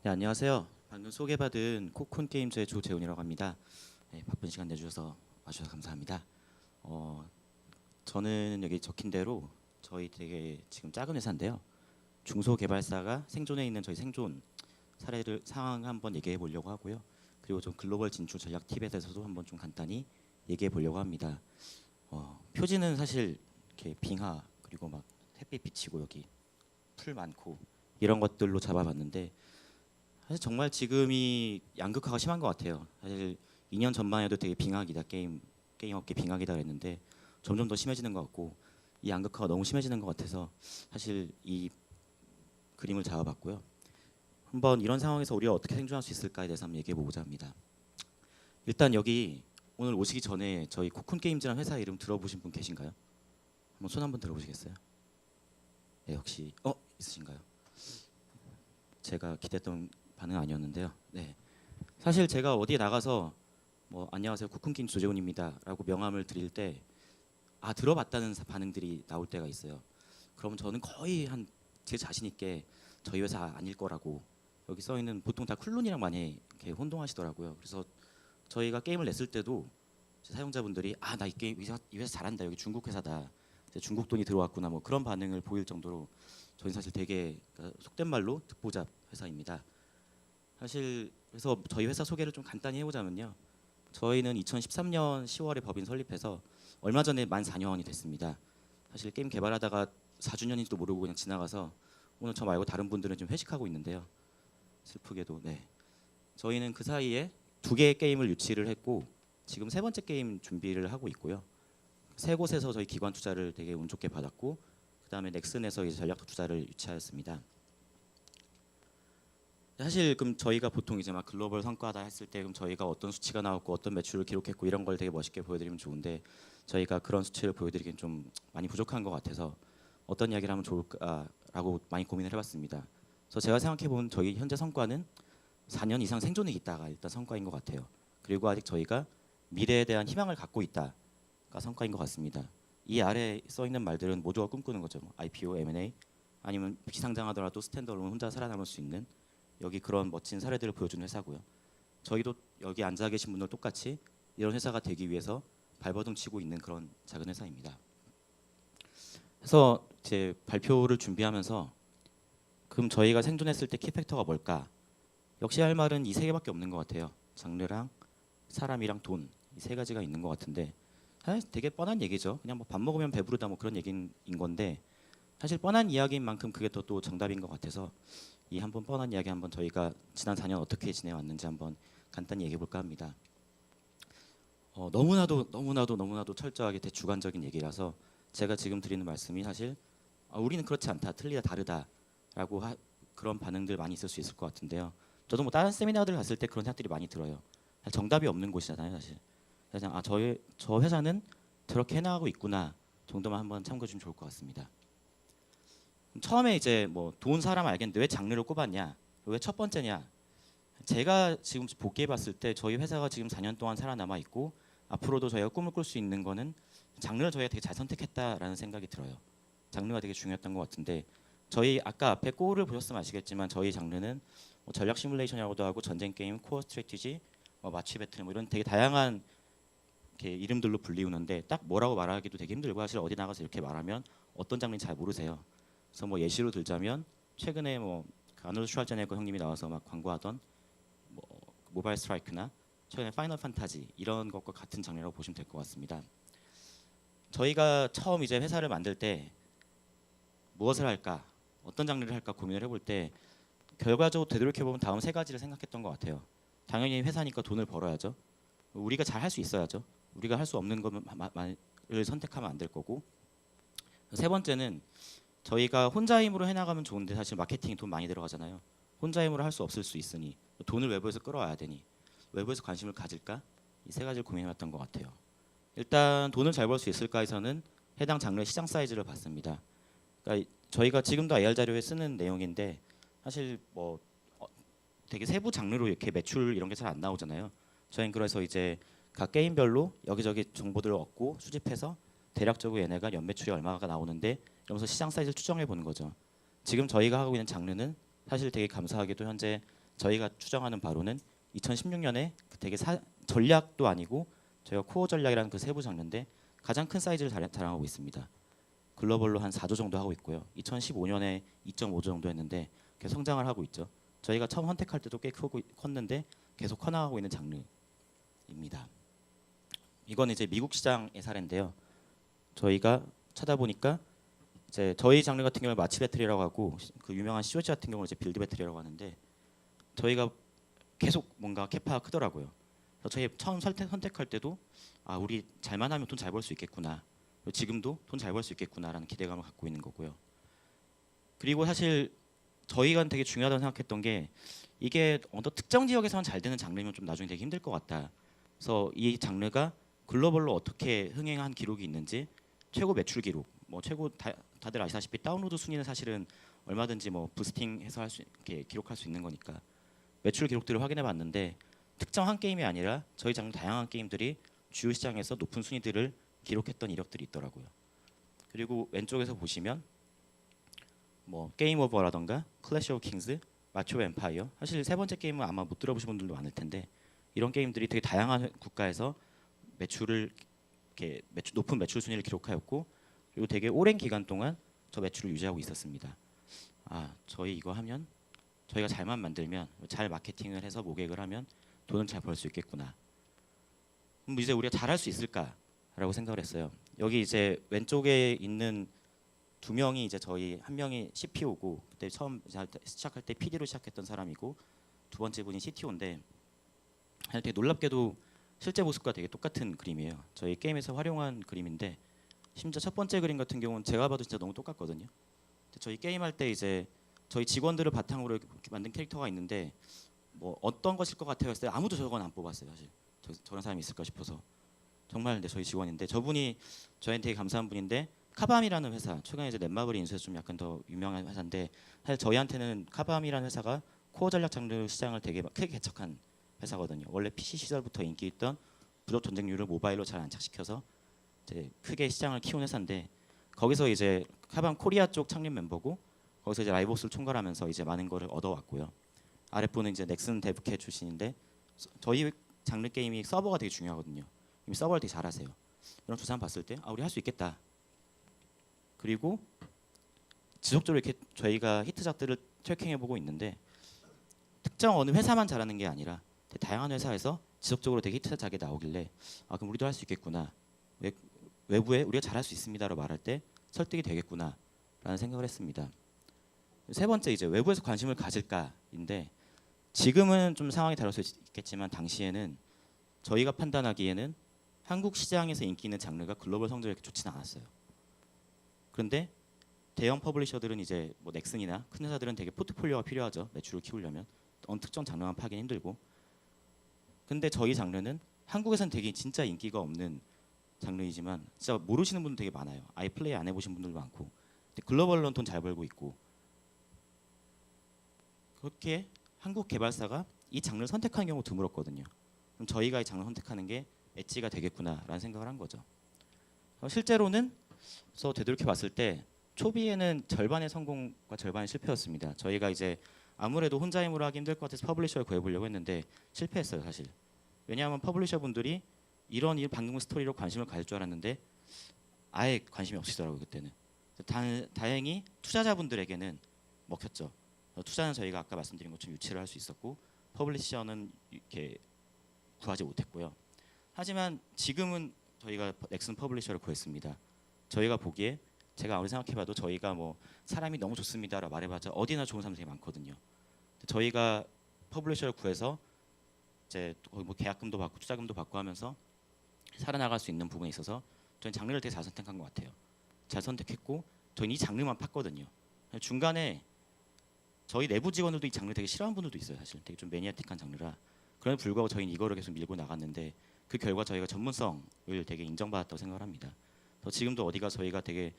네, 안녕하세요. 방금 소개받은 코쿤 게임즈의 조재훈이라고 합니다. 네, 바쁜 시간 내주셔서 와주셔서 감사합니다. 어, 저는 여기 적힌 대로 저희 되게 지금 작은 회사인데요. 중소개발사가 생존해 있는 저희 생존 사례를 상황 한번 얘기해 보려고 하고요. 그리고 좀 글로벌 진출 전략 팁에 대해서도 한번 좀 간단히 얘기해 보려고 합니다. 표지는 사실 이렇게 빙하 그리고 막 햇빛 비치고 여기 풀 많고 이런 것들로 잡아봤는데 사실 정말 지금이 양극화가 심한 것 같아요. 사실 2년 전만 해도 되게 빙하기다 게임 업계 빙하기다 그랬는데 점점 더 심해지는 것 같고 이 양극화가 너무 심해지는 것 같아서 사실 이 그림을 잡아봤고요. 한번 이런 상황에서 우리가 어떻게 생존할 수 있을까에 대해서 한번 얘기해 보고자 합니다. 일단 여기 오늘 오시기 전에 저희 코쿤 게임즈라는 회사 이름 들어보신 분 계신가요? 한번 손 한번 들어보시겠어요? 네, 혹시 있으신가요? 제가 기대했던 반응 아니었는데요. 네. 사실 제가 어디에 나가서 뭐 안녕하세요 쿠쿤킨 조재훈입니다라고 명함을 드릴 때 들어봤다는 반응들이 나올 때가 있어요. 그러면 저는 거의 한 제 자신 있게 저희 회사 아닐 거라고 여기 써 있는 보통 다 쿨룬이랑 많이 이렇게 혼동하시더라고요. 그래서 저희가 게임을 냈을 때도 사용자분들이 나 이 게임 이 회사 잘한다 여기 중국 회사다 이제 중국 돈이 들어왔구나 뭐 그런 반응을 보일 정도로 저희 사실 되게 속된 말로 듣보잡 회사입니다. 사실 그래서 저희 회사 소개를 좀 간단히 해보자면요. 저희는 2013년 10월에 법인 설립해서 얼마 전에 만 4년이 됐습니다. 사실 게임 개발하다가 4주년인지도 모르고 그냥 지나가서 오늘 저 말고 다른 분들은 좀 회식하고 있는데요. 슬프게도 네. 저희는 그 사이에 두 개의 게임을 유치를 했고 지금 세 번째 게임 준비를 하고 있고요. 세 곳에서 저희 기관 투자를 되게 운 좋게 받았고 그다음에 넥슨에서 이제 전략 투자를 유치하였습니다. 사실 그럼 저희가 보통 이제 막 글로벌 성과다 했을 때 그럼 저희가 어떤 수치가 나왔고 어떤 매출을 기록했고 이런 걸 되게 멋있게 보여드리면 좋은데 저희가 그런 수치를 보여드리기엔 좀 많이 부족한 것 같아서 어떤 이야기를 하면 좋을까라고 많이 고민을 해봤습니다. 그래서 제가 생각해본 저희 현재 성과는 4년 이상 생존해 있다가 일단 성과인 것 같아요. 그리고 아직 저희가 미래에 대한 희망을 갖고 있다가 성과인 것 같습니다. 이 아래 써 있는 말들은 모두가 꿈꾸는 거죠. IPO, M&A 아니면 비상장하더라도 스탠드얼론 혼자 살아남을 수 있는 여기 그런 멋진 사례들을 보여주는 회사고요. 저희도 여기 앉아 계신 분들 똑같이 이런 회사가 되기 위해서 발버둥 치고 있는 그런 작은 회사입니다. 그래서 제 발표를 준비하면서 그럼 저희가 생존했을 때 키팩터가 뭘까? 역시 할 말은 이 세 개밖에 없는 것 같아요. 장르랑 사람이랑 돈 이 세 가지가 있는 것 같은데 사실 되게 뻔한 얘기죠. 그냥 뭐 밥 먹으면 배부르다 뭐 그런 얘기인 건데 사실 뻔한 이야기인 만큼 그게 또 정답인 것 같아서 이 한번 뻔한 이야기 한번 저희가 지난 4년 어떻게 지내왔는지 한번 간단히 얘기해 볼까 합니다. 너무나도 철저하게 대주관적인 얘기라서 제가 지금 드리는 말씀이 사실 우리는 그렇지 않다, 틀리다, 다르다라고 그런 반응들 많이 있을 수 있을 것 같은데요. 저도 뭐 다른 세미나들 갔을 때 그런 생각들이 많이 들어요. 정답이 없는 곳이잖아요, 사실. 그래서 저 회사는 저렇게 해나가고 있구나 정도만 한번 참고해 주면 좋을 것 같습니다. 처음에 이제 뭐 돈 사람 알겠는데 왜 장르를 꼽았냐? 왜 첫 번째냐? 제가 지금 복귀해 봤을 때 저희 회사가 지금 4년 동안 살아남아 있고 앞으로도 저희가 꿈을 꿀 수 있는 거는 장르를 저희가 되게 잘 선택했다라는 생각이 들어요. 장르가 되게 중요했던 것 같은데 저희 아까 앞에 꼴을 보셨으면 아시겠지만 저희 장르는 뭐 전략 시뮬레이션이라고도 하고 전쟁 게임, 코어 스트래티지, 마취 배틀 뭐 이런 되게 다양한 이렇게 이름들로 불리우는데 딱 뭐라고 말하기도 되게 힘들고 사실 어디 나가서 이렇게 말하면 어떤 장르인지 잘 모르세요. 그래서 뭐 예시로 들자면 최근에 뭐 아놀드 슈왈제네거 형님이 나와서 막 광고하던 뭐 모바일 스트라이크나 최근에 파이널 판타지 이런 것과 같은 장르라고 보시면 될 것 같습니다. 저희가 처음 이제 회사를 만들 때 무엇을 할까, 어떤 장르를 할까 고민을 해볼 때 결과적으로 되돌이켜 보면 다음 세 가지를 생각했던 것 같아요. 당연히 회사니까 돈을 벌어야죠. 우리가 잘 할 수 있어야죠. 우리가 할 수 없는 것을 선택하면 안 될 거고. 세 번째는 저희가 혼자 힘으로 해나가면 좋은데 사실 마케팅이 돈 많이 들어가잖아요. 혼자 힘으로 할 수 없을 수 있으니 돈을 외부에서 끌어와야 되니 외부에서 관심을 가질까? 이 세 가지를 고민해봤던 것 같아요. 일단 돈을 잘 벌 수 있을까에서는 해당 장르의 시장 사이즈를 봤습니다. 그러니까 저희가 지금도 AR 자료에 쓰는 내용인데 사실 뭐 되게 세부 장르로 이렇게 매출 이런 게 잘 안 나오잖아요. 저희는 그래서 이제 각 게임별로 여기저기 정보들을 얻고 수집해서 대략적으로 얘네가 연매출이 얼마가 나오는데 이러면서 시장 사이즈를 추정해 보는 거죠. 지금 저희가 하고 있는 장르는 사실 되게 감사하게도 현재 저희가 추정하는 바로는 2016년에 되게 전략도 아니고 저희가 코어 전략이라는 그 세부 장르인데 가장 큰 사이즈를 자랑하고 있습니다. 글로벌로 한 4조 정도 하고 있고요. 2015년에 2.5조 정도 했는데 계속 성장을 하고 있죠. 저희가 처음 선택할 때도 꽤 컸는데 계속 커나가고 있는 장르입니다. 이건 이제 미국 시장의 사례인데요. 저희가 찾아보니까 이제 저희 장르 같은 경우는 마치 배틀이라고 하고 그 유명한 COG 같은 경우는 이제 빌드 배틀이라고 하는데 저희가 계속 뭔가 캐파가 크더라고요. 그래서 저희 처음 선택할 때도 아 우리 잘만 하면 돈 잘 벌 수 있겠구나. 지금도 돈 잘 벌 수 있겠구나라는 기대감을 갖고 있는 거고요. 그리고 사실 저희가 되게 중요하다고 생각했던 게 이게 어떤 특정 지역에서만 잘 되는 장르면 좀 나중에 되게 힘들 것 같다. 그래서 이 장르가 글로벌로 어떻게 흥행한 기록이 있는지 최고 매출 기록, 뭐 최고 다들 아시다시피 다운로드 순위는 사실은 얼마든지 뭐 부스팅해서 이렇게 기록할 수 있는 거니까 매출 기록들을 확인해 봤는데 특정 한 게임이 아니라 저희 장르 다양한 게임들이 주요 시장에서 높은 순위들을 기록했던 이력들이 있더라고요. 그리고 왼쪽에서 보시면 뭐 게임 오버라던가 클래시 오브 킹스, 마초 엠파이어 사실 세 번째 게임은 아마 못 들어보신 분들도 많을 텐데 이런 게임들이 되게 다양한 국가에서 매출을 이렇게 높은 매출 순위를 기록하였고 그리고 되게 오랜 기간 동안 저 매출을 유지하고 있었습니다. 아 저희 이거 하면 저희가 잘만 만들면 잘 마케팅을 해서 모객을 하면 돈은 잘 벌 수 있겠구나. 그럼 이제 우리가 잘할 수 있을까라고 생각을 했어요. 여기 이제 왼쪽에 있는 두 명이 이제 저희 한 명이 CPO고 그때 처음 시작할 때 PD로 시작했던 사람이고 두 번째 분이 CTO인데 되게 놀랍게도 실제 모습과 되게 똑같은 그림이에요. 저희 게임에서 활용한 그림인데 심지어 첫 번째 그림 같은 경우는 제가 봐도 진짜 너무 똑같거든요. 저희 게임할 때 이제 저희 직원들을 바탕으로 이렇게 만든 캐릭터가 있는데 뭐 어떤 것일 것 같아요 했을 때 아무도 저건 안 뽑았어요. 사실 저런 사람이 있을까 싶어서 정말 근데 저희 직원인데 저분이 저희한테 되게 감사한 분인데 카밤이라는 회사 최근에 이제 넷마블이 인수해서 좀 약간 더 유명한 회사인데 사실 저희한테는 카밤이라는 회사가 코어 전략 장르 시장을 되게 크게 개척한 회사거든요. 원래 PC 시절부터 인기 있던 부족 전쟁률을 모바일로 잘 안착시켜서 이제 크게 시장을 키운 회사인데 거기서 이제 카밤 코리아 쪽 창립 멤버고 거기서 이제 라이브오스를 총괄하면서 이제 많은 거를 얻어왔고요. 아랫분은 이제 넥슨 데브캐 출신인데 저희 장르 게임이 서버가 되게 중요하거든요. 이미 서버를 되게 잘하세요. 이런 두 사람 봤을 때 아 우리 할 수 있겠다. 그리고 지속적으로 이렇게 저희가 히트작들을 트래킹해보고 있는데 특정 어느 회사만 잘하는 게 아니라 다양한 회사에서 지속적으로 되게 히트작이 나오길래 아 그럼 우리도 할 수 있겠구나. 외부에 우리가 잘할 수 있습니다라고 말할 때 설득이 되겠구나라는 생각을 했습니다. 세 번째 이제 외부에서 관심을 가질까인데 지금은 좀 상황이 다를 수 있겠지만 당시에는 저희가 판단하기에는 한국 시장에서 인기 있는 장르가 글로벌 성적이 그렇게 좋지는 않았어요. 그런데 대형 퍼블리셔들은 이제 뭐 넥슨이나 큰 회사들은 되게 포트폴리오가 필요하죠. 매출을 키우려면 어느 특정 장르만 파긴 힘들고. 근데 저희 장르는 한국에서는 되게 진짜 인기가 없는 장르이지만 진짜 모르시는 분들 되게 많아요. 아예 플레이 안 해보신 분들도 많고. 근데 글로벌로는 돈 잘 벌고 있고. 그렇게 한국 개발사가 이 장르를 선택하는 경우 드물었거든요. 그럼 저희가 이 장르를 선택하는 게 엣지가 되겠구나라는 생각을 한 거죠. 실제로는 그래서 되돌이켜 봤을 때 초비에는 절반의 성공과 절반의 실패였습니다. 저희가 이제 아무래도 혼자 힘으로 하기 힘들 것 같아서 퍼블리셔를 구해보려고 했는데 실패했어요 사실. 왜냐하면 퍼블리셔 분들이 이런 방금 스토리로 관심을 가질 줄 알았는데 아예 관심이 없으시더라고요 그때는. 다행히 투자자분들에게는 먹혔죠. 투자는 저희가 아까 말씀드린 것처럼 유치를 할 수 있었고 퍼블리셔는 이렇게 구하지 못했고요. 하지만 지금은 저희가 넥슨 퍼블리셔를 구했습니다. 저희가 보기에 제가 아무리 생각해봐도 저희가 뭐 사람이 너무 좋습니다라고 말해봤자 어디나 좋은 사람들이 많거든요. 저희가 퍼블리셔를 구해서 이제 뭐 계약금도 받고 투자금도 받고 하면서 살아나갈 수 있는 부분에 있어서 저희는 장르를 되게 잘 선택한 것 같아요. 잘 선택했고 저희는 이 장르만 팠거든요. 중간에 저희 내부 직원들도 이 장르 되게 싫어하는 분들도 있어요. 사실 되게 좀 매니아틱한 장르라. 그럼에도 불구하고 저희는 이거를 계속 밀고 나갔는데 그 결과 저희가 전문성을 되게 인정받았다고 생각을 합니다. 그래서 지금도 어디가 저희가 되게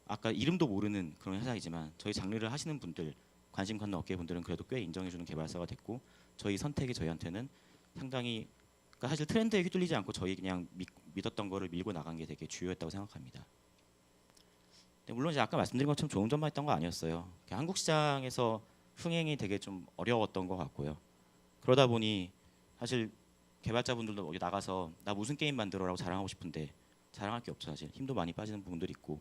아까 이름도 모르는 그런 회사이지만 저희 장르를 하시는 분들 관심 갖는 업계 분들은 그래도 꽤 인정해주는 개발사가 됐고 저희 선택이 저희한테는 상당히 그러니까 사실 트렌드에 휘둘리지 않고 저희 그냥 믿었던 거를 밀고 나간 게 되게 주요했다고 생각합니다. 물론 이제 아까 말씀드린 것처럼 좋은 점만 있던 거 아니었어요. 한국 시장에서 흥행이 되게 좀 어려웠던 것 같고요. 그러다 보니 사실 개발자분들도 어디 나가서 나 무슨 게임 만들어라고 자랑하고 싶은데 자랑할 게 없죠. 사실 힘도 많이 빠지는 부분들이 있고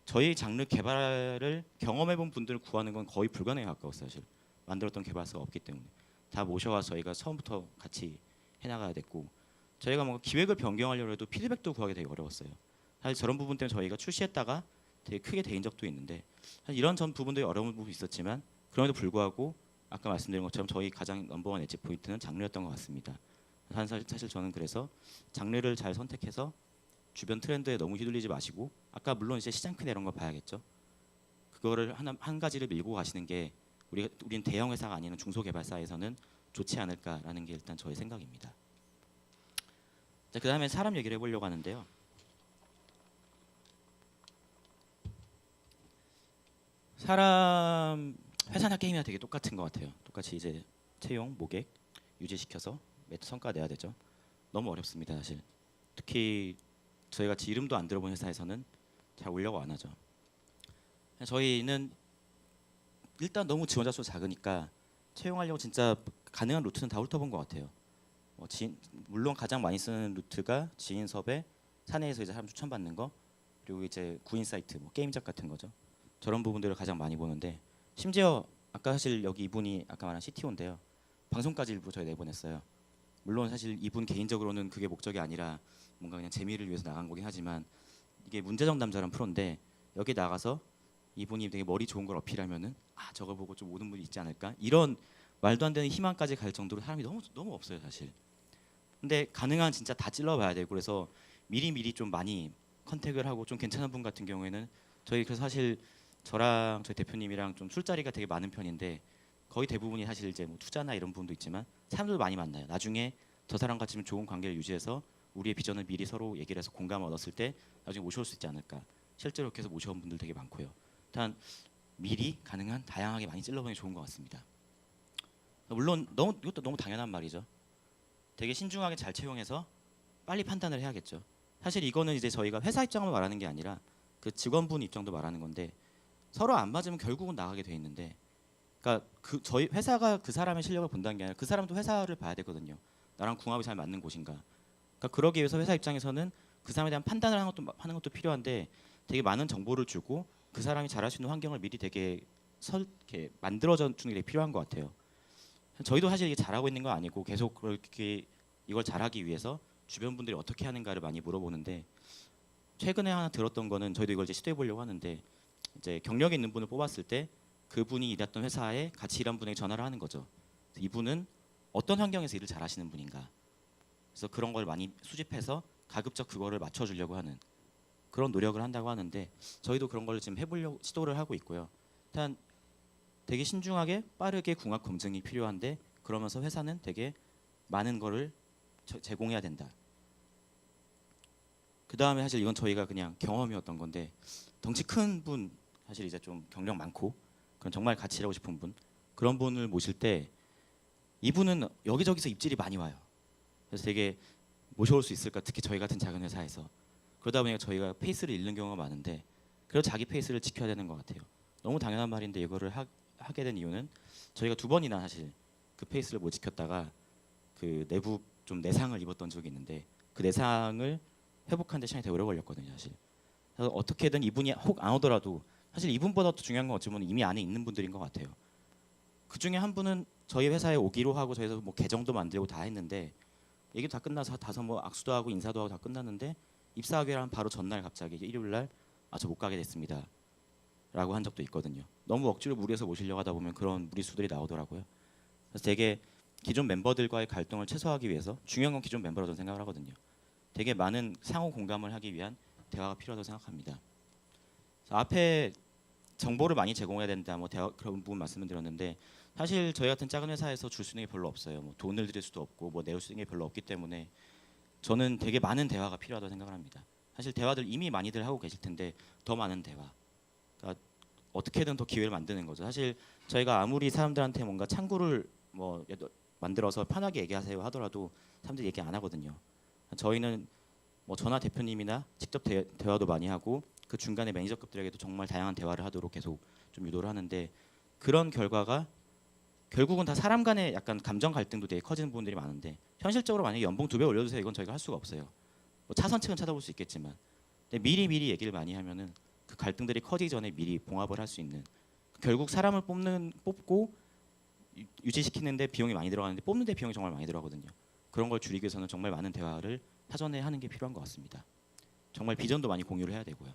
저희 장르 개발을 경험해본 분들을 구하는 건 거의 불가능에 가까웠어요. 사실 만들었던 개발사가 없기 때문에 다 모셔와서 저희가 처음부터 같이 해나가야 됐고 저희가 뭔가 기획을 변경하려고 해도 피드백도 구하기 되게 어려웠어요. 사실 저런 부분 때문에 저희가 출시했다가 되게 크게 데인 적도 있는데 사실 이런 전 부분들이 어려운 부분이 있었지만 그럼에도 불구하고 아까 말씀드린 것처럼 저희 가장 넘버원 엣지 포인트는 장르였던 것 같습니다. 사실 저는 그래서 장르를 잘 선택해서 주변 트렌드에 너무 휘둘리지 마시고 아까 물론 이제 시장 큰 이런 거 봐야겠죠. 그거를 한 가지를 밀고 가시는 게 우리는 대형 회사가 아니는 중소개발사에서는 좋지 않을까라는 게 일단 저의 생각입니다. 자, 그다음에 사람 얘기를 해보려고 하는데요. 사람 회사나 게임이나 되게 똑같은 것 같아요. 똑같이 이제 채용, 모객 유지시켜서 매트 성과 내야 되죠. 너무 어렵습니다, 사실. 특히 저희 같이 이름도 안 들어본 회사에서는 잘 오려고 안 하죠. 저희는 일단 너무 지원자 수 작으니까 채용하려고 진짜 가능한 루트는 다 훑어본 것 같아요. 물론 가장 많이 쓰는 루트가 지인 섭외, 사내에서 이제 사람 추천받는 거, 그리고 이제 구인 사이트, 뭐 게임작 같은 거죠. 저런 부분들을 가장 많이 보는데 심지어 아까 사실 여기 이분이 아까 말한 CTO인데요. 방송까지 일부 저희 내보냈어요. 물론 사실 이분 개인적으로는 그게 목적이 아니라 뭔가 그냥 재미를 위해서 나간 거긴 하지만 이게 문제적 남자란 프로인데 여기 나가서 이분이 되게 머리 좋은 걸 어필하면은 아 저걸 보고 좀 오는 분이 있지 않을까 이런 말도 안 되는 희망까지 갈 정도로 사람이 너무 없어요 사실. 근데 가능한 진짜 다 찔러봐야 되고 그래서 미리 좀 많이 컨택을 하고 좀 괜찮은 분 같은 경우에는 저희 그래서 사실 저랑 저희 대표님이랑 좀 술자리가 되게 많은 편인데 거의 대부분이 사실 이제 뭐 투자나 이런 부분도 있지만 사람들 많이 만나요. 나중에 저 사람 같이 좀 좋은 관계를 유지해서 우리의 비전을 미리 서로 얘기를 해서 공감을 얻었을 때 나중에 모셔올 수 있지 않을까. 실제로 그렇게 해서 모셔온 분들 되게 많고요. 일단 미리 가능한 다양하게 많이 찔러보는 게 좋은 것 같습니다. 물론 이것도 너무 당연한 말이죠. 되게 신중하게 잘 채용해서 빨리 판단을 해야겠죠. 사실 이거는 이제 저희가 회사 입장을 말하는 게 아니라 그 직원분 입장도 말하는 건데 서로 안 맞으면 결국은 나가게 돼 있는데 그러니까 저희 회사가 그 사람의 실력을 본다는 게 아니라 그 사람도 회사를 봐야 되거든요. 나랑 궁합이 잘 맞는 곳인가. 그러니까 그러기 위해서 회사 입장에서는 그 사람에 대한 판단을 하는 것도 필요한데 되게 많은 정보를 주고 그 사람이 잘할 수 있는 환경을 미리 되게 이렇게 만들어주는 게 되게 필요한 것 같아요. 저희도 사실 이게 잘하고 있는 건 아니고 계속 그렇게 이걸 잘하기 위해서 주변 분들이 어떻게 하는가를 많이 물어보는데 최근에 하나 들었던 거는 저희도 이걸 이제 시도해 보려고 하는데 이제 경력이 있는 분을 뽑았을 때 그분이 일했던 회사에 같이 일한 분에게 전화를 하는 거죠. 이분은 어떤 환경에서 일을 잘하시는 분인가. 그래서 그런 걸 많이 수집해서 가급적 그거를 맞춰주려고 하는 그런 노력을 한다고 하는데 저희도 그런 걸 지금 해보려고 시도를 하고 있고요. 일단 되게 신중하게 빠르게 궁합 검증이 필요한데 그러면서 회사는 되게 많은 거를 제공해야 된다. 그 다음에 사실 이건 저희가 그냥 경험이었던 건데 덩치 큰 분 사실 이제 좀 경력 많고 그런 정말 같이 일하고 싶은 분 그런 분을 모실 때 이분은 여기저기서 입질이 많이 와요. 그래서 되게 모셔올 수 있을까 특히 저희 같은 작은 회사에서 그러다 보니까 저희가 페이스를 잃는 경우가 많은데 그래도 자기 페이스를 지켜야 되는 것 같아요. 너무 당연한 말인데 이거를 하게 된 이유는 저희가 2번이나 사실 그 페이스를 못 지켰다가 그 내부 좀 내상을 입었던 적이 있는데 그 내상을 회복하는데 시간이 되게 오래 걸렸거든요 사실. 그래서 어떻게든 이분이 혹 안 오더라도 사실 이분보다 더 중요한 건 어찌 보면 이미 안에 있는 분들인 것 같아요. 그 중에 한 분은 저희 회사에 오기로 하고 저희서 뭐 계정도 만들고 다 했는데 얘기 다 끝나서 다서 뭐 악수도 하고 인사도 하고 다 끝났는데 입사하기로 한 바로 전날 갑자기 일요일 날 아 저 못 가게 됐습니다 라고 한 적도 있거든요. 너무 억지로 무리해서 모시려고 하다 보면 그런 무리수들이 나오더라고요. 그래서 되게 기존 멤버들과의 갈등을 최소화하기 위해서 중요한 건 기존 멤버라고 저는 생각을 하거든요. 되게 많은 상호 공감을 하기 위한 대화가 필요하다고 생각합니다. 앞에 정보를 많이 제공해야 된다 뭐 그런 부분 말씀을 드렸는데 사실 저희 같은 작은 회사에서 줄 수 있는 게 별로 없어요. 뭐 돈을 드릴 수도 없고 뭐 내올 수 있는 게 별로 없기 때문에 저는 되게 많은 대화가 필요하다고 생각을 합니다. 사실 대화들 이미 많이들 하고 계실 텐데 더 많은 대화. 그러니까 어떻게든 더 기회를 만드는 거죠. 사실 저희가 아무리 사람들한테 뭔가 창구를 뭐 만들어서 편하게 얘기하세요 하더라도 사람들이 얘기 안 하거든요. 저희는 뭐 전화 대표님이나 직접 대화도 많이 하고 그 중간에 매니저급들에게도 정말 다양한 대화를 하도록 계속 좀 유도를 하는데 그런 결과가 결국은 다 사람 간의 약간 감정 갈등도 되게 커지는 부분들이 많은데 현실적으로 만약에 연봉 2배 올려주세요 이건 저희가 할 수가 없어요. 뭐 차선책은 찾아볼 수 있겠지만 근데 미리 얘기를 많이 하면은 그 갈등들이 커지기 전에 미리 봉합을 할 수 있는 결국 사람을 뽑고 유지시키는데 비용이 많이 들어가는데 뽑는데 비용이 정말 많이 들어가거든요. 그런 걸 줄이기 위해서는 정말 많은 대화를 사전에 하는 게 필요한 것 같습니다. 정말 비전도 많이 공유를 해야 되고요.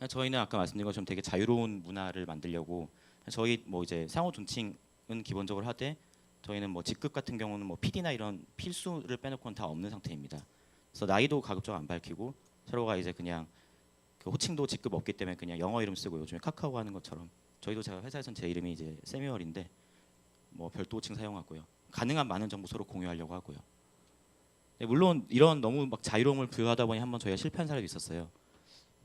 저희는 아까 말씀드린 것처럼 되게 자유로운 문화를 만들려고 저희 뭐 이제 상호 존칭은 기본적으로 하되 저희는 뭐 직급 같은 경우는 뭐 PD나 이런 필수를 빼놓고는 다 없는 상태입니다. 그래서 나이도 가급적 안 밝히고 서로가 이제 그냥 그 호칭도 직급 없기 때문에 그냥 영어 이름 쓰고 요즘에 카카오 하는 것처럼 저희도 제가 회사에서는 제 이름이 이제 세뮤얼인데 뭐 별도 호칭 사용하고요. 가능한 많은 정보 서로 공유하려고 하고요. 네, 물론 이런 너무 막 자유로움을 부여하다 보니 한번 저희가 실패한 사례도 있었어요.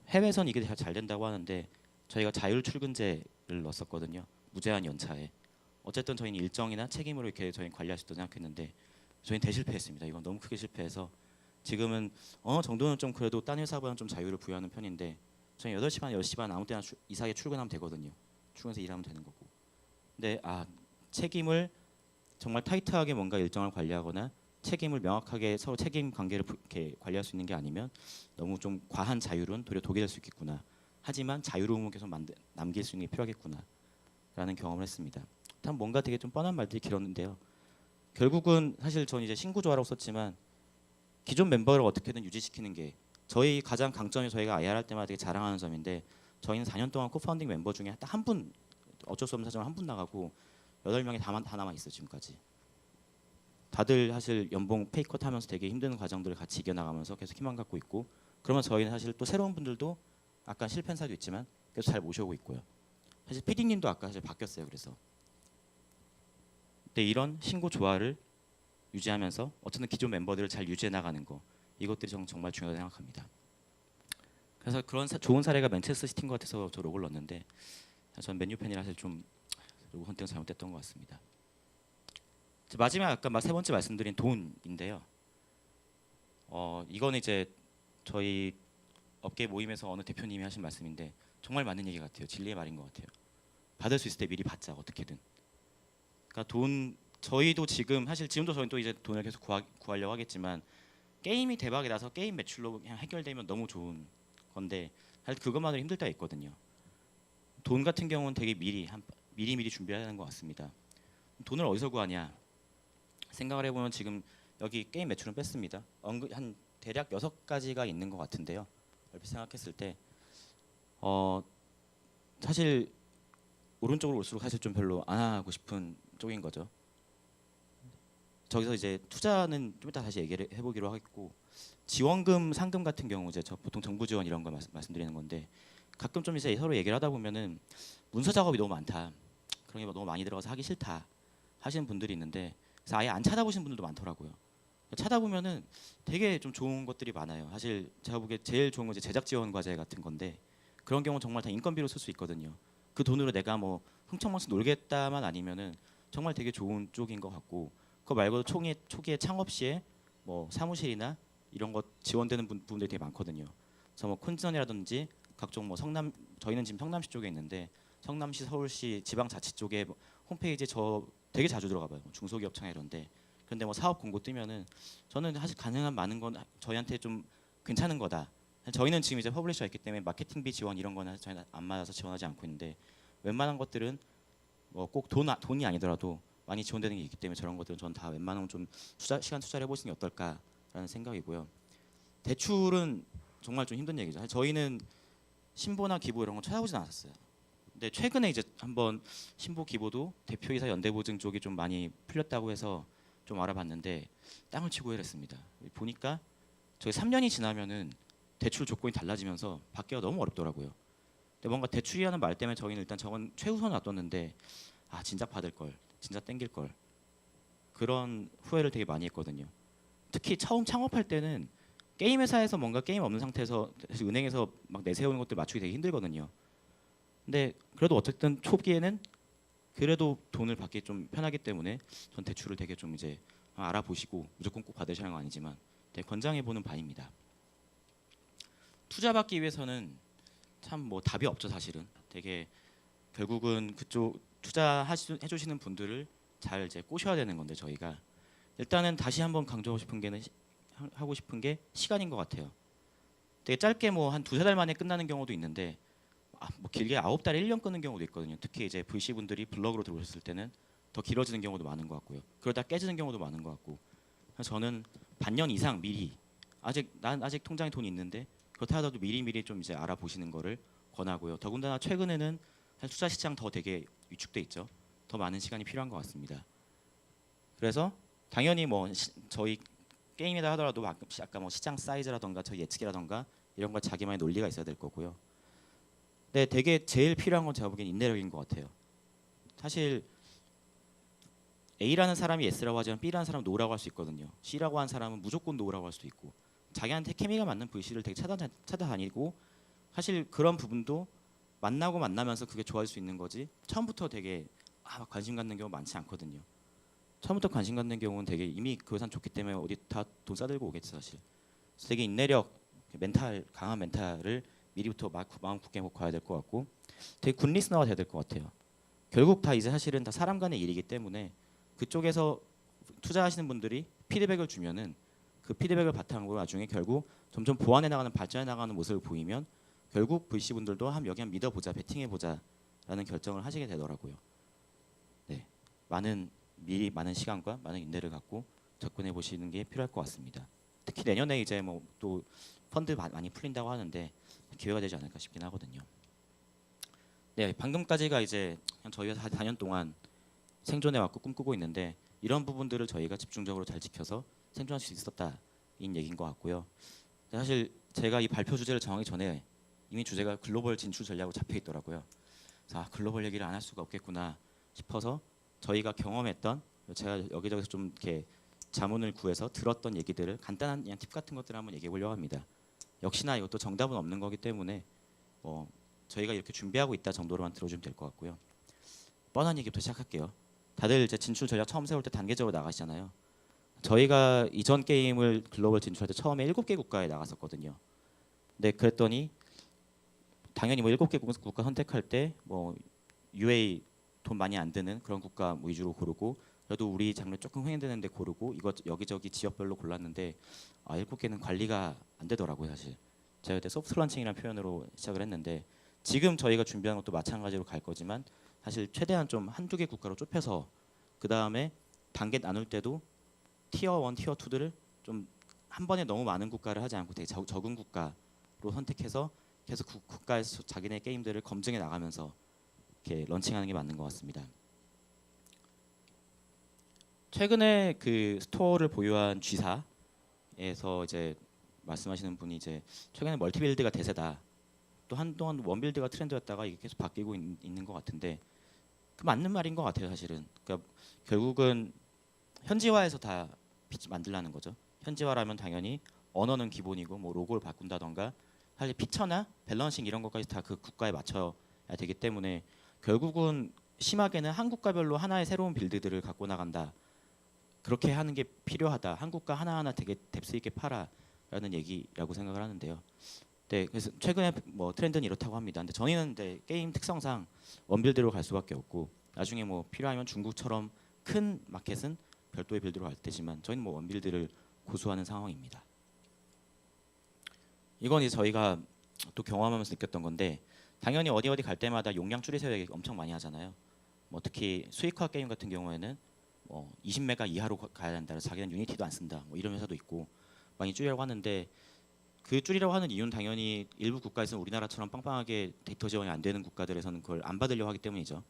해외에선 이게 잘 된다고 하는데 저희가 자율 출근제를 넣었었거든요. 무제한 연차에. 어쨌든 저희는 일정이나 책임으로 이렇게 저희는 관리할 수 있다고 생각했는데 저희는 대실패했습니다. 이건 너무 크게 실패해서 지금은 어느 정도는 좀 그래도 딴 회사보다는 좀 자유를 부여하는 편인데 저희 8시 반, 10시 반 아무 때나 이사에 출근하면 되거든요. 출근해서 일하면 되는 거고. 근데 책임을 정말 타이트하게 뭔가 일정을 관리하거나 책임을 명확하게 서로 책임 관계를 이렇게 관리할 수 있는 게 아니면 너무 좀 과한 자율은 도리어 독이 될 수 있겠구나. 하지만 자유로움을 계속 남길 수 있는 게 필요하겠구나라는 경험을 했습니다. 참 뭔가 되게 좀 뻔한 말들이 길었는데요. 결국은 사실 저는 이제 신구조화라고 썼지만 기존 멤버를 어떻게든 유지시키는 게 저희 가장 강점이 저희가 IR 할 때마다 되게 자랑하는 점인데 저희는 4년 동안 코파운딩 멤버 중에 딱 한 분 어쩔 수 없는 사정으로 한 분 나가고 8명이 다 남아 있어요 지금까지. 다들 사실 연봉 페이컷 하면서 되게 힘든 과정들을 같이 이겨나가면서 계속 희망 갖고 있고 그러면 저희는 사실 또 새로운 분들도 약간 실패한 사례도 있지만 계속 잘 모셔오고 있고요. 사실 PD님도 아까 사실 바뀌었어요. 그래서 근데 이런 신고 조화를 유지하면서 어쨌든 기존 멤버들을 잘 유지해 나가는 거 이것들이 정말 중요하다고 생각합니다. 그래서 그런 좋은 사례가 맨체스터 시티인 것 같아서 저 로고를 넣었는데 전 맨유 팬이라 사실 좀 로고 선택은 잘못됐던 것 같습니다. 마지막 아까 세 번째 말씀드린 돈인데요. 이거는 이제 저희 업계 모임에서 어느 대표님이 하신 말씀인데 정말 맞는 얘기 같아요. 진리의 말인 것 같아요. 받을 수 있을 때 미리 받자 어떻게든. 그러니까 저희도 지금도 저희는 또 이제 돈을 계속 구하려고 하겠지만 게임이 대박이 나서 게임 매출로 그냥 해결되면 너무 좋은 건데 사실 그것만으로 힘들 때가 있거든요. 돈 같은 경우는 되게 미리 준비해야 하는 것 같습니다. 돈을 어디서 구하냐 생각을 해보면 지금 여기 게임 매출은 뺐습니다. 한 대략 6가지가 있는 것 같은데요. 얼핏 생각했을 때 사실 오른쪽으로 올수록 사실 좀 별로 안 하고 싶은 쪽인 거죠. 저기서 이제 투자는 좀 이따 다시 얘기를 해보기로 하겠고 지원금, 상금 같은 경우 이제 보통 정부 지원 이런 거 말씀드리는 건데 가끔 좀 이제 서로 얘기를 하다 보면은 문서 작업이 너무 많다. 그런 게 너무 많이 들어가서 하기 싫다 하시는 분들이 있는데 그래서 아예 안 찾아보신 분들도 많더라고요. 찾아보면은 되게 좀 좋은 것들이 많아요. 사실 제가 보기에 제일 좋은 건 이제 제작 지원 과제 같은 건데 그런 경우 정말 다 인건비로 쓸 수 있거든요. 그 돈으로 내가 뭐 흥청망청 놀겠다만 아니면은 정말 되게 좋은 쪽인 것 같고 그거 말고도 초기에 창업 시에 뭐 사무실이나 이런 것 지원되는 부분들이 되게 많거든요. 그래서 뭐 콘전이라든지 각종 뭐 저희는 지금 성남시 쪽에 있는데 성남시, 서울시, 지방자치 쪽에 뭐 홈페이지에 저 되게 자주 들어가봐요. 중소기업청 이런데. 그런데 뭐 사업 공고 뜨면은 저는 사실 가능한 많은 건 저희한테 좀 괜찮은 거다. 저희는 지금 이제 퍼블리셔가 있기 때문에 마케팅비 지원 이런 거는 저희는 안 맞아서 지원하지 않고 있는데 웬만한 것들은 뭐 꼭 돈이 아니더라도 많이 지원되는 게 있기 때문에 저런 것들은 저는 다 웬만하면 좀 시간 투자를 해보시는 게 어떨까라는 생각이고요. 대출은 정말 좀 힘든 얘기죠. 저희는 신보나 기부 이런 거 찾아보진 않았어요. 근데 최근에 이제 한번 신보 기부도 대표이사 연대보증 쪽이 좀 많이 풀렸다고 해서 좀 알아봤는데 땅을 치고 이랬습니다. 보니까 저희 3년이 지나면은 대출 조건이 달라지면서 받기가 너무 어렵더라고요. 근데 뭔가 대출이라는 말 때문에 저희는 일단 저건 최우선을 놔뒀는데 진작 받을 걸, 진작 땡길 걸 그런 후회를 되게 많이 했거든요. 특히 처음 창업할 때는 게임 회사에서 뭔가 게임 없는 상태에서 사실 은행에서 막 내세우는 것들 맞추기 되게 힘들거든요. 근데 그래도 어쨌든 초기에는 그래도 돈을 받기 좀 편하기 때문에 전 대출을 되게 좀 이제 알아보시고 무조건 꼭 받으시는 건 아니지만 되게 권장해 보는 바입니다. 투자 받기 위해서는 참 뭐 답이 없죠 사실은. 되게 결국은 그쪽 해주시는 분들을 잘 이제 꼬셔야 되는 건데 저희가 일단은 다시 한번 강조하고 싶은 게는 하고 싶은 게 시간인 것 같아요. 되게 짧게 뭐 한 두세 달 만에 끝나는 경우도 있는데 뭐 길게 9달, 1년 끊는 경우도 있거든요. 특히 이제 VC 분들이 블럭으로 들어오셨을 때는 더 길어지는 경우도 많은 것 같고요. 그러다 깨지는 경우도 많은 것 같고. 그래서 저는 반년 이상 미리 난 아직 통장에 돈이 있는데 그렇다 하더라도 미리 좀 이제 알아보시는 거를 권하고요. 더군다나 최근에는 사실 투자 시장 더 되게 위축돼 있죠. 더 많은 시간이 필요한 것 같습니다. 그래서 당연히 뭐 저희 게임이다 하더라도 아까 뭐 시장 사이즈라던가 저희 예측이라던가 이런 거 자기만의 논리가 있어야 될 거고요. 근데 되게 제일 필요한 건 제가 보기엔 인내력인 것 같아요. 사실 A라는 사람이 S라고 하지만 B라는 사람은 No라고 할 수 있거든요. C라고 한 사람은 무조건 No라고 할 수도 있고 자기한테 케미가 맞는 VC를 되게 찾아다니고 사실 그런 부분도 만나면서 그게 좋아질 수 있는 거지 처음부터 되게 관심 갖는 경우 많지 않거든요. 처음부터 관심 갖는 경우는 되게 이미 그 회사는 좋기 때문에 어디 다 돈 싸들고 오겠지 사실. 그래서 되게 인내력, 강한 멘탈을 미리부터 마음 굳게 먹고 가야 될 것 같고 되게 굿 리스너가 돼야 될 것 같아요. 결국 다 이제 사실은 다 사람 간의 일이기 때문에 그쪽에서 투자하시는 분들이 피드백을 주면은 그 피드백을 바탕으로 나중에 결국 점점 보완해 나가는 발전해 나가는 모습을 보이면 결국 VC 분들도 여기 한 믿어보자, 베팅해 보자라는 결정을 하시게 되더라고요. 네, 미리 많은 시간과 많은 인내를 갖고 접근해 보시는 게 필요할 것 같습니다. 특히 내년에 이제 뭐 또 펀드 많이 풀린다고 하는데 기회가 되지 않을까 싶긴 하거든요. 네, 방금까지가 이제 저희가 4년 동안 생존해 왔고 꿈꾸고 있는데 이런 부분들을 저희가 집중적으로 잘 지켜서 생존할 수 있었다인 얘기인 것 같고요. 사실 제가 이 발표 주제를 정하기 전에 이미 주제가 글로벌 진출 전략으로 잡혀 있더라고요. 자, 글로벌 얘기를 안 할 수가 없겠구나 싶어서 저희가 경험했던 제가 여기저기서 좀 이렇게 자문을 구해서 들었던 얘기들을 간단한 그냥 팁 같은 것들을 한번 얘기해 보려고 합니다. 역시나 이것도 정답은 없는 거기 때문에 저희가 이렇게 준비하고 있다 정도로만 들어주면 될 것 같고요. 뻔한 얘기부터 시작할게요. 다들 이제 진출 전략 처음 세울 때 단계적으로 나가시잖아요. 저희가 이전 게임을 글로벌 진출할 때 처음에 7개 국가에 나갔었거든요. 근데 그랬더니 당연히 뭐 7개 국가 선택할 때 뭐 UA 돈 많이 안 드는 그런 국가 뭐 위주로 고르고 그래도 우리 장르 조금 흥행되는데 고르고 이것 여기저기 지역별로 골랐는데 7개는 관리가 안 되더라고요 사실. 제가 그때 소프트 런칭이라는 표현으로 시작을 했는데 지금 저희가 준비하는 것도 마찬가지로 갈 거지만 사실 최대한 좀 한두 개 국가로 좁혀서 그 다음에 단계 나눌 때도 티어 1, 티어 2들을 좀 한 번에 너무 많은 국가를 하지 않고 되게 적은 국가로 선택해서 계속 그 국가에서 자기네 게임들을 검증해 나가면서 이렇게 런칭하는 게 맞는 것 같습니다. 최근에 그 스토어를 보유한 G사에서 이제 말씀하시는 분이 이제 최근에 멀티빌드가 대세다. 또 한동안 원빌드가 트렌드였다가 이게 계속 바뀌고 있는 것 같은데 그 맞는 말인 것 같아요 사실은. 그러니까 결국은 현지화해서 다 만들라는 거죠. 현지화라면 당연히 언어는 기본이고 뭐 로고를 바꾼다던가 사실 피처나 밸런싱 이런 것까지 다 그 국가에 맞춰야 되기 때문에 결국은 심하게는 한 국가별로 하나의 새로운 빌드들을 갖고 나간다. 그렇게 하는 게 필요하다. 한 국가 하나하나 되게 뎁스 있게 팔아라는 얘기라고 생각을 하는데요. 네, 그래서 최근에 뭐 트렌드는 이렇다고 합니다. 근데 저희는 게임 특성상 원빌드로 갈 수밖에 없고 나중에 뭐 필요하면 중국처럼 큰 마켓은 별도의 빌드로 갈 테지만 저희는 뭐 원빌드를 고수하는 상황입니다. 이건 이제 저희가 또 경험하면서 느꼈던 건데 당연히 어디 갈 때마다 용량 줄이세요 얘기 엄청 많이 하잖아요. 뭐 특히 수익화 게임 같은 경우에는 뭐 20메가 이하로 가야 된다. 그래서 자기는 유니티도 안 쓴다. 뭐 이런 회사도 있고 많이 줄이려고 하는데 그 줄이려고 하는 이유는 당연히 일부 국가에서는 우리나라처럼 빵빵하게 데이터 지원이 안 되는 국가들에서는 그걸 안 받으려고 하기 때문이죠.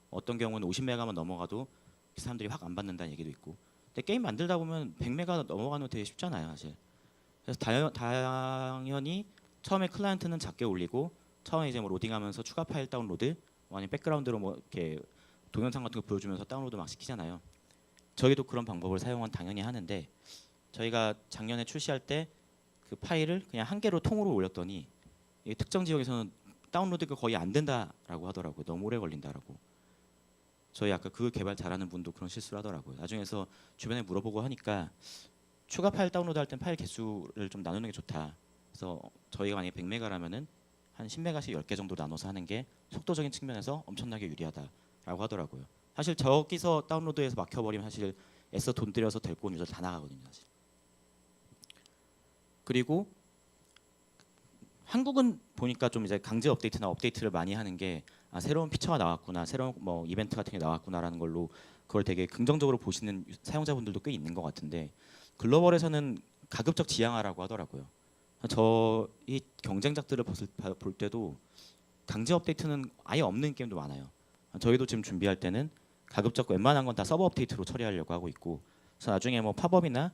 어떤 경우는 50메가만 넘어가도 그 사람들이 확 안 받는다는 얘기도 있고. 근데 게임 만들다 보면 100메가 넘어가는 거 되게 쉽잖아요, 사실. 그래서 당연히 처음에 클라이언트는 작게 올리고 처음에 이제 뭐 로딩하면서 추가 파일 다운로드, 뭐 아니면 백그라운드로 뭐 이렇게 동영상 같은 거 보여주면서 다운로드 막 시키잖아요. 저희도 그런 방법을 사용은 당연히 하는데 저희가 작년에 출시할 때 그 파일을 그냥 한 개로 통으로 올렸더니 특정 지역에서는 다운로드가 거의 안 된다라고 하더라고요. 너무 오래 걸린다라고. 저희 아까 그 개발 잘하는 분도 그런 실수를 하더라고요. 나중에서 주변에 물어보고 하니까 추가 파일 다운로드 할 땐 파일 개수를 좀 나누는 게 좋다. 그래서 저희가 만약에 100메가라면은 한 10메가씩 10개 정도 나눠서 하는 게 속도적인 측면에서 엄청나게 유리하다라고 하더라고요. 사실 저기서 다운로드해서 막혀버리면 사실 애써 돈 들여서 데리고 온 유저 다 나가거든요. 사실. 그리고 한국은 보니까 좀 이제 강제 업데이트나 업데이트를 많이 하는 게 새로운 피처가 나왔구나, 새로운 뭐 이벤트 같은 게 나왔구나라는 걸로 그걸 되게 긍정적으로 보시는 사용자분들도 꽤 있는 것 같은데 글로벌에서는 가급적 지양하라고 하더라고요. 저희 경쟁작들을 볼 때도 강제 업데이트는 아예 없는 게임도 많아요. 저희도 지금 준비할 때는 가급적 웬만한 건 다 서버 업데이트로 처리하려고 하고 있고, 그래서 나중에 뭐 팝업이나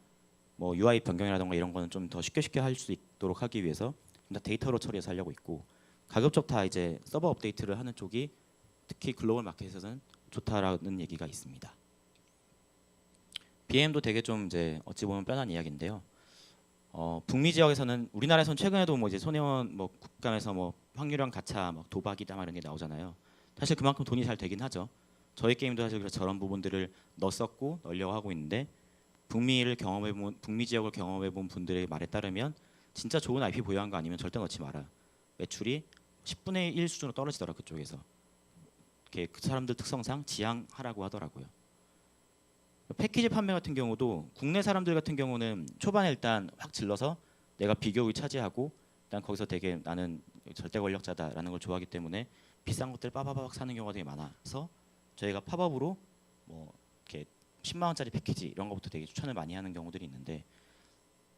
뭐 UI 변경이라던가 이런 거는 좀 더 쉽게 할 수 있도록 하기 위해서 다 데이터로 처리해서 하려고 있고, 가급적 다 이제 서버 업데이트를 하는 쪽이 특히 글로벌 마켓에서는 좋다라는 얘기가 있습니다. BM도 되게 좀 이제 어찌 보면 뻔한 이야기인데요. 북미 지역에서는 우리나라에서는 최근에도 뭐 이제 손해원 뭐 국감에서 뭐 확률형 가차 막 도박이다 막 이런 게 나오잖아요. 사실 그만큼 돈이 잘 되긴 하죠. 저희 게임도 사실 그래서 저런 부분들을 넣었었고 넣으려고 하고 있는데 북미 지역을 경험해 본 분들의 말에 따르면 진짜 좋은 IP 보유한 거 아니면 절대 넣지 마라. 매출이 10분의 1 수준으로 떨어지더라 그쪽에서. 이렇게 그 사람들 특성상 지양하라고 하더라고요. 패키지 판매 같은 경우도 국내 사람들 같은 경우는 초반에 일단 확 질러서 내가 비교율 차지하고 일단 거기서 되게 나는 절대 권력자다라는 걸 좋아하기 때문에 비싼 것들 빠바박 사는 경우가 되게 많아서 저희가 팝업으로 뭐 이렇게 10만 원짜리 패키지 이런 것부터 되게 추천을 많이 하는 경우들이 있는데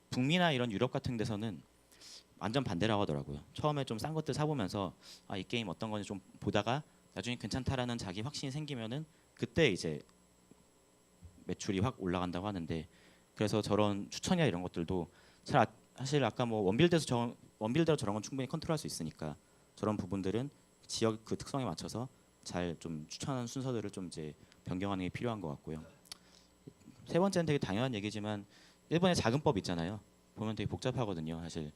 북미나 이런 유럽 같은 데서는 완전 반대라고 하더라고요. 처음에 좀 싼 것들 사보면서 이 게임 어떤 건지 좀 보다가 나중에 괜찮다라는 자기 확신이 생기면은 그때 이제 매출이 확 올라간다고 하는데, 그래서 저런 추천이나 이런 것들도 사실 아까 뭐 원빌드로 저런 건 충분히 컨트롤할 수 있으니까 저런 부분들은 지역 그 특성에 맞춰서 잘 좀 추천하는 순서들을 좀 이제 변경하는 게 필요한 것 같고요. 세 번째는 되게 당연한 얘기지만 일본의 자금법 있잖아요. 보면 되게 복잡하거든요, 사실.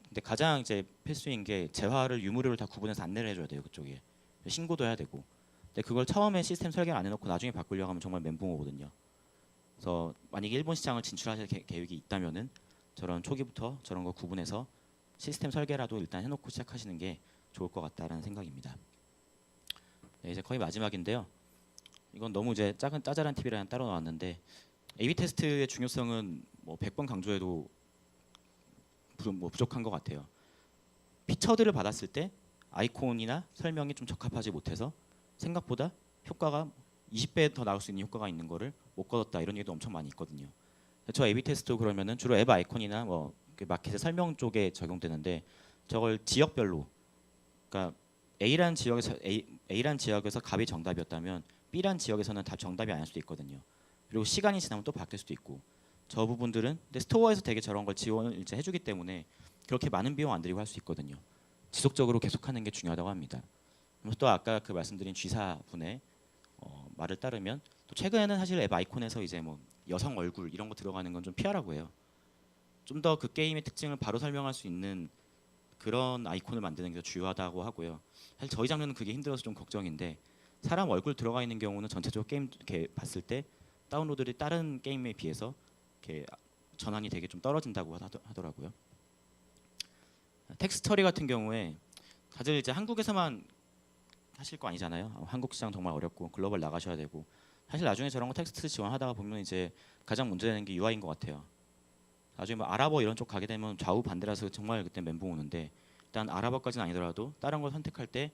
근데 가장 이제 필수인 게 재화를 유무료를 다 구분해서 안내를 해줘야 돼요, 그쪽에. 신고도 해야 되고. 근데 그걸 처음에 시스템 설계를 안 해놓고 나중에 바꾸려고 하면 정말 멘붕 오거든요. 그래서 만약에 일본 시장을 진출하실 계획이 있다면은 저런 초기부터 저런 거 구분해서 시스템 설계라도 일단 해놓고 시작하시는 게 좋을 것 같다라는 생각입니다. 네, 이제 거의 마지막인데요. 이건 너무 이제 짜잘한 팁이라 따로 나왔는데 A/B 테스트의 중요성은 뭐 100번 강조해도 부족한 것 같아요. 피처들을 받았을 때 아이콘이나 설명이 좀 적합하지 못해서 생각보다 효과가 20배 더 나올 수 있는 효과가 있는 거를 못 거뒀다 이런 얘기도 엄청 많이 있거든요. 저 A/B 테스트 그러면은 주로 앱 아이콘이나 뭐 마켓의 설명 쪽에 적용되는데 저걸 지역별로, 그러니까 A란 지역에서 값이 정답이었다면 B란 지역에서는 답 정답이 아닐 수도 있거든요. 그리고 시간이 지나면 또 바뀔 수도 있고 저 부분들은 근데 스토어에서 되게 저런 걸 지원을 이제 해주기 때문에 그렇게 많은 비용 안 들이고 할 수 있거든요. 지속적으로 계속하는 게 중요하다고 합니다. 그래서 또 아까 그 말씀드린 G사 분의 말을 따르면 또 최근에는 사실 앱 아이콘에서 이제 뭐 여성 얼굴 이런 거 들어가는 건 좀 피하라고 해요. 좀 더 그 게임의 특징을 바로 설명할 수 있는 그런 아이콘을 만드는 게 더 중요하다고 하고요. 사실 저희 장르는 그게 힘들어서 좀 걱정인데 사람 얼굴 들어가 있는 경우는 전체적으로 게임 이렇게 봤을 때 다운로드를 다른 게임에 비해서 이렇게 전환이 되게 좀 떨어진다고 하더라고요. 텍스트 처리 같은 경우에 다들 이제 한국에서만 하실 거 아니잖아요. 한국 시장 정말 어렵고 글로벌 나가셔야 되고 사실 나중에 저런 거 텍스트 지원하다가 보면 이제 가장 문제되는 게 UI인 것 같아요. 나중에 뭐 아랍어 이런 쪽 가게 되면 좌우 반대라서 정말 그때 멘붕 오는데 일단 아랍어까지는 아니더라도 다른 걸 선택할 때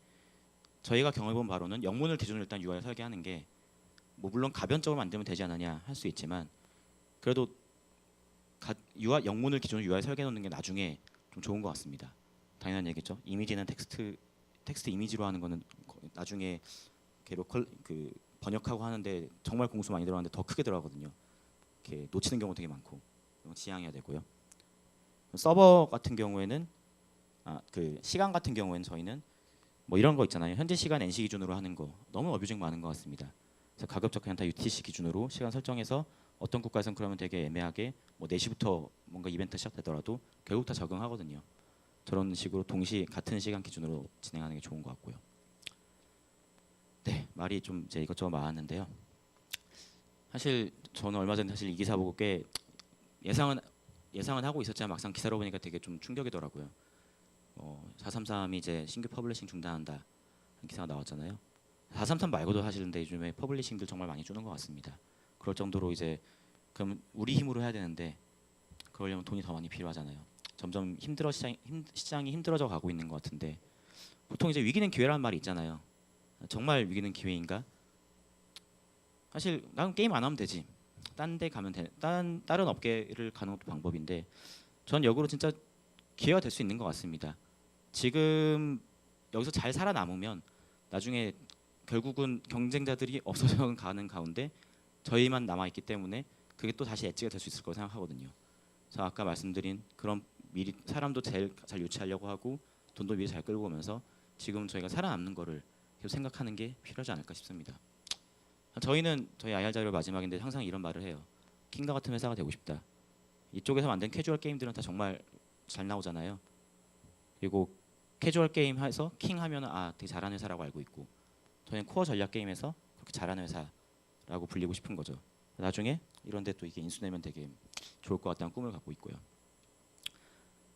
저희가 경험해본 바로는 영문을 기준으로 일단 UI 설계하는 게 뭐 물론 가변적으로 만들면 되지 않느냐 할 수 있지만 그래도 영문을 기준으로 UI 설계해 놓는 게 나중에 좀 좋은 것 같습니다. 당연한 얘기죠. 이미지는 텍스트 이미지로 하는 거는 나중에 로컬 그 번역하고 하는데 정말 공수 많이 들어가는데 더 크게 들어가거든요. 이렇게 놓치는 경우 되게 많고 지양해야 되고요. 서버 같은 경우에는 그 시간 같은 경우에는 저희는 뭐 이런 거 있잖아요. 현재 시간 NC 기준으로 하는 거 너무 어뷰징 많은 것 같습니다. 그래서 가급적 그냥 다 UTC 기준으로 시간 설정해서 어떤 국가에서는 그러면 되게 애매하게 뭐 4시부터 뭔가 이벤트 시작되더라도 결국 다 적응하거든요. 저런 식으로 같은 시간 기준으로 진행하는 게 좋은 것 같고요. 네, 말이 좀 이제 이것저것 많았는데요. 사실 저는 얼마 전에 사실 이 기사 보고 꽤 예상은 하고 있었지만 막상 기사로 보니까 되게 좀 충격이더라고요. 433이 이제 신규 퍼블리싱 중단한다 기사가 나왔잖아요. 433 말고도 사실 근데 요즘에 퍼블리싱들 정말 많이 주는 것 같습니다. 그럴 정도로 이제 그럼 우리 힘으로 해야 되는데 그러려면 돈이 더 많이 필요하잖아요. 점점 시장이 힘들어져 가고 있는 것 같은데 보통 이제 위기는 기회라는 말이 있잖아요. 정말 위기는 기회인가? 사실 난 게임 안 하면 되지. 딴 데 가면 다른 업계를 가는 것도 방법인데 전 역으로 진짜 기회가 될 수 있는 것 같습니다. 지금 여기서 잘 살아남으면 나중에 결국은 경쟁자들이 없어져 가는 가운데 저희만 남아 있기 때문에 그게 또 다시 엣지가 될 수 있을 거라고 생각하거든요. 그래서 아까 말씀드린 그런 미리 사람도 제일 잘 유치하려고 하고 돈도 미리 잘 끌고 오면서 지금 저희가 살아남는 거를 계속 생각하는 게 필요하지 않을까 싶습니다. 저희는 저희 IR 자료 마지막인데 항상 이런 말을 해요. 킹과 같은 회사가 되고 싶다. 이쪽에서 만든 캐주얼 게임들은 다 정말 잘 나오잖아요. 그리고 캐주얼 게임 해서 킹 하면 되게 잘하는 회사라고 알고 있고 저희는 코어 전략 게임에서 그렇게 잘하는 회사라고 불리고 싶은 거죠. 나중에 이런데 또 이게 인수되면 되게 좋을 것 같다는 꿈을 갖고 있고요.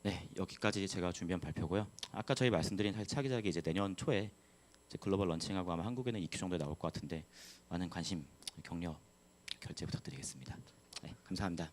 네, 여기까지 제가 준비한 발표고요. 아까 저희 말씀드린 차기작이 이제 내년 초에 이제 글로벌 런칭하고 아마 한국에는 2주 정도에 나올 것 같은데 많은 관심, 격려, 결제 부탁드리겠습니다. 네, 감사합니다.